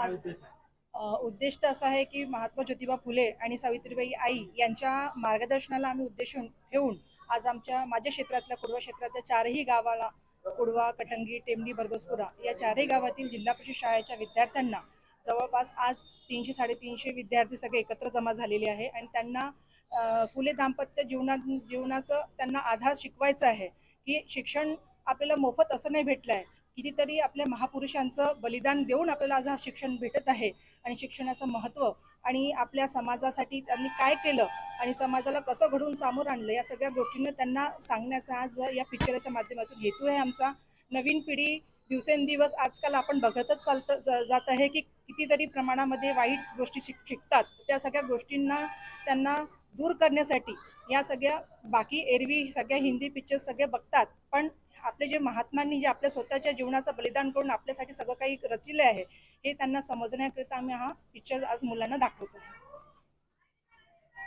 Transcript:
आज उद्देश तर असा आहे की महात्मा ज्योतिबा फुले आणि सावित्रीबाई आई यांच्या मार्गदर्शनाला आम्ही उद्देश ठेवून आज माझ्या क्षेत्रातल्या कुडवा क्षेत्रातल्या चारही गावाला कुडवा, कटंगी, टेंबडी, बरबसपुरा या चारही गावातील जिल्हा परिषद शाळेच्या विद्यार्थ्यांना जवळपास आज 300-350 विद्यार्थी सगळे एकत्र जमा झालेले आहे आणि त्यांना फुले दाम्पत्य जीवनाचं त्यांना आधार शिकवायचा आहे की शिक्षण आपल्याला मोफत असं नाही भेटलं आहे. कितीतरी आपल्या महापुरुषांचं बलिदान देऊन आपल्याला आज हा शिक्षण भेटत आहे आणि शिक्षणाचं महत्त्व आणि आपल्या समाजासाठी त्यांनी काय केलं आणि समाजाला कसं घडवून सामोरं आणलं या सगळ्या गोष्टींना त्यांना सांगण्याचा आज या पिक्चरच्या माध्यमातून हेतू आहे आमचा. नवीन पिढी दिवसेंदिवस आजकाल आपण बघतच जात आहे की कितीतरी प्रमाणामध्ये वाईट गोष्टी शिकतात. त्या सगळ्या गोष्टींना त्यांना दूर करण्यासाठी या सगळ्या बाकी एरवी सगळ्या हिंदी पिक्चर सगळे बघतात, पण आपले जे महात्मांनी जे आपल्या स्वतःच्या जीवनाचं बलिदान करून आपल्यासाठी सगळं काही रचिले आहे हे त्यांना समजण्याकरिता आम्ही हा पिक्चर आज मुलांना दाखवतो आहे.